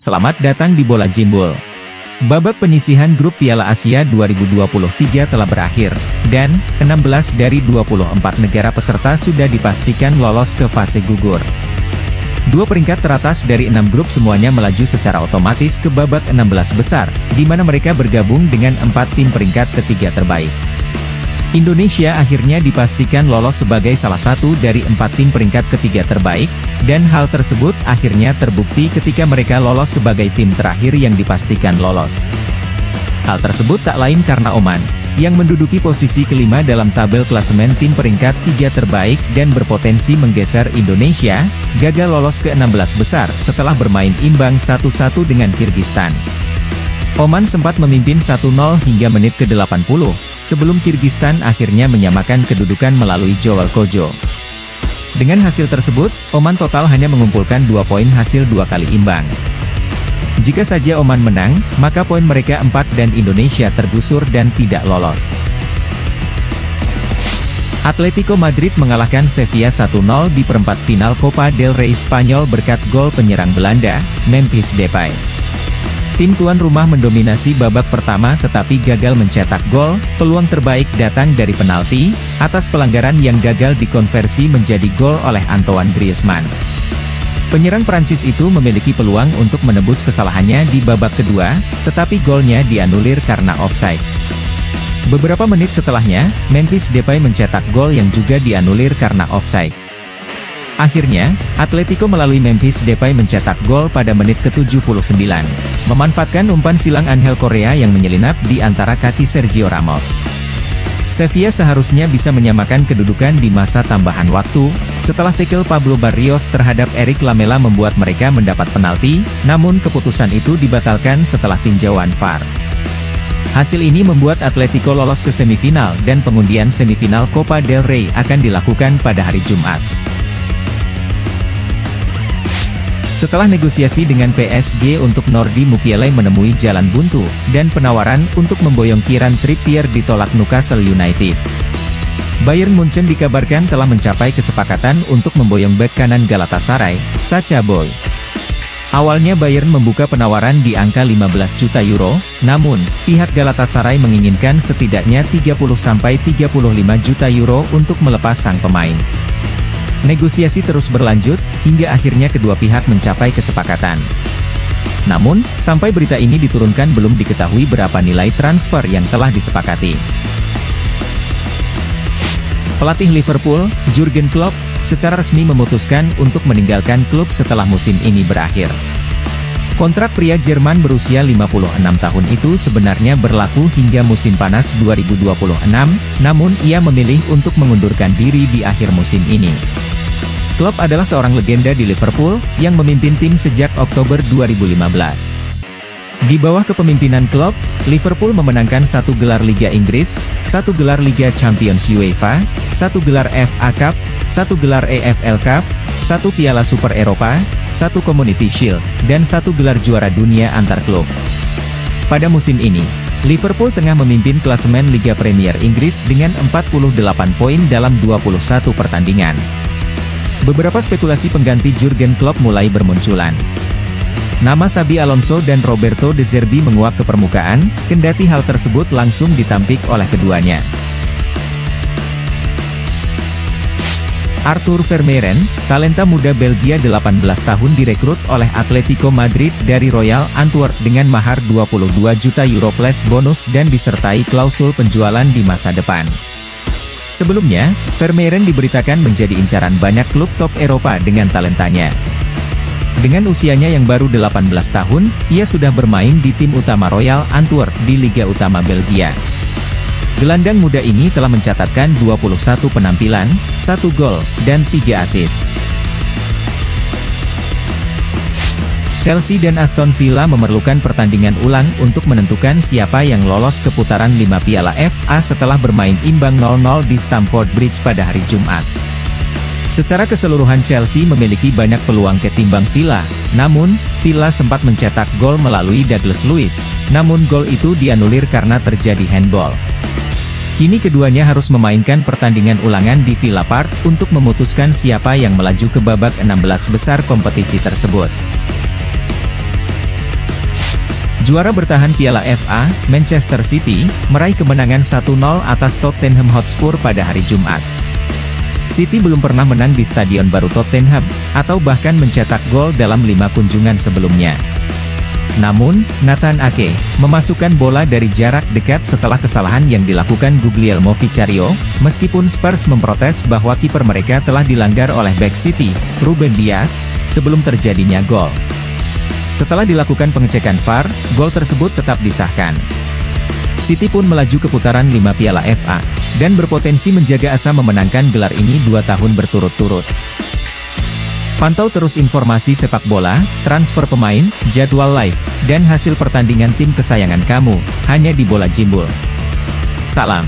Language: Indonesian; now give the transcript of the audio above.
Selamat datang di Bola Jimbul. Babak penyisihan grup Piala Asia 2023 telah berakhir, dan 16 dari 24 negara peserta sudah dipastikan lolos ke fase gugur. Dua peringkat teratas dari 6 grup semuanya melaju secara otomatis ke babak 16 besar, di mana mereka bergabung dengan 4 tim peringkat ketiga terbaik. Indonesia akhirnya dipastikan lolos sebagai salah satu dari 4 tim peringkat ketiga terbaik, dan hal tersebut akhirnya terbukti ketika mereka lolos sebagai tim terakhir yang dipastikan lolos. Hal tersebut tak lain karena Oman, yang menduduki posisi kelima dalam tabel klasemen tim peringkat 3 terbaik dan berpotensi menggeser Indonesia, gagal lolos ke 16 besar setelah bermain imbang 1-1 dengan Kirgistan. Oman sempat memimpin 1-0 hingga menit ke-80, sebelum Kirgistan akhirnya menyamakan kedudukan melalui Joel Kojo. Dengan hasil tersebut, Oman total hanya mengumpulkan 2 poin hasil 2 kali imbang. Jika saja Oman menang, maka poin mereka 4 dan Indonesia tergusur dan tidak lolos. Atletico Madrid mengalahkan Sevilla 1-0 di perempat final Copa del Rey Spanyol berkat gol penyerang Belanda, Memphis Depay. Tim tuan rumah mendominasi babak pertama tetapi gagal mencetak gol, peluang terbaik datang dari penalti, atas pelanggaran yang gagal dikonversi menjadi gol oleh Antoine Griezmann. Penyerang Prancis itu memiliki peluang untuk menebus kesalahannya di babak kedua, tetapi golnya dianulir karena offside. Beberapa menit setelahnya, Memphis Depay mencetak gol yang juga dianulir karena offside. Akhirnya, Atletico melalui Memphis Depay mencetak gol pada menit ke-79, memanfaatkan umpan silang Angel Correa yang menyelinap di antara kaki Sergio Ramos. Sevilla seharusnya bisa menyamakan kedudukan di masa tambahan waktu, setelah tackle Pablo Barrios terhadap Eric Lamela membuat mereka mendapat penalti, namun keputusan itu dibatalkan setelah tinjauan VAR. Hasil ini membuat Atletico lolos ke semifinal dan pengundian semifinal Copa del Rey akan dilakukan pada hari Jumat. Setelah negosiasi dengan PSG untuk Nordi Mukiele menemui jalan buntu, dan penawaran untuk memboyong Kieran Trippier ditolak Newcastle United. Bayern Munchen dikabarkan telah mencapai kesepakatan untuk memboyong bek kanan Galatasaray, Sacha Boey. Awalnya Bayern membuka penawaran di angka 15 juta euro, namun, pihak Galatasaray menginginkan setidaknya 30-35 juta euro untuk melepas sang pemain. Negosiasi terus berlanjut, hingga akhirnya kedua pihak mencapai kesepakatan. Namun, sampai berita ini diturunkan belum diketahui berapa nilai transfer yang telah disepakati. Pelatih Liverpool, Jurgen Klopp, secara resmi memutuskan untuk meninggalkan klub setelah musim ini berakhir. Kontrak pria Jerman berusia 56 tahun itu sebenarnya berlaku hingga musim panas 2026, namun ia memilih untuk mengundurkan diri di akhir musim ini. Klopp adalah seorang legenda di Liverpool, yang memimpin tim sejak Oktober 2015. Di bawah kepemimpinan Klopp, Liverpool memenangkan 1 gelar Liga Inggris, 1 gelar Liga Champions UEFA, 1 gelar FA Cup, 1 gelar EFL Cup, 1 Piala Super Eropa, 1 Community Shield, dan 1 gelar juara dunia antar klub. Pada musim ini, Liverpool tengah memimpin klasemen Liga Premier Inggris dengan 48 poin dalam 21 pertandingan. Beberapa spekulasi pengganti Jurgen Klopp mulai bermunculan. Nama Xabi Alonso dan Roberto De Zerbi menguak ke permukaan, kendati hal tersebut langsung ditampik oleh keduanya. Arthur Vermeeren, talenta muda Belgia 18 tahun direkrut oleh Atletico Madrid dari Royal Antwerp dengan mahar 22 juta euro plus bonus dan disertai klausul penjualan di masa depan. Sebelumnya, Vermeeren diberitakan menjadi incaran banyak klub top Eropa dengan talentanya. Dengan usianya yang baru 18 tahun, ia sudah bermain di tim utama Royal Antwerp di Liga Utama Belgia. Gelandang muda ini telah mencatatkan 21 penampilan, 1 gol, dan 3 assist. Chelsea dan Aston Villa memerlukan pertandingan ulang untuk menentukan siapa yang lolos ke putaran 5 Piala FA setelah bermain imbang 0-0 di Stamford Bridge pada hari Jumat. Secara keseluruhan Chelsea memiliki banyak peluang ketimbang Villa, namun, Villa sempat mencetak gol melalui Douglas Luiz, namun gol itu dianulir karena terjadi handball. Kini keduanya harus memainkan pertandingan ulangan di Villa Park untuk memutuskan siapa yang melaju ke babak 16 besar kompetisi tersebut. Juara bertahan Piala FA, Manchester City, meraih kemenangan 1-0 atas Tottenham Hotspur pada hari Jumat. City belum pernah menang di Stadion Baru Tottenham, atau bahkan mencetak gol dalam 5 kunjungan sebelumnya. Namun, Nathan Ake memasukkan bola dari jarak dekat setelah kesalahan yang dilakukan Guglielmo Vicario, meskipun Spurs memprotes bahwa kiper mereka telah dilanggar oleh bek City, Ruben Dias, sebelum terjadinya gol. Setelah dilakukan pengecekan VAR, gol tersebut tetap disahkan. City pun melaju ke putaran 5 Piala FA, dan berpotensi menjaga asa memenangkan gelar ini 2 tahun berturut-turut. Pantau terus informasi sepak bola, transfer pemain, jadwal live, dan hasil pertandingan tim kesayangan kamu, hanya di Bola Jimbul. Salam.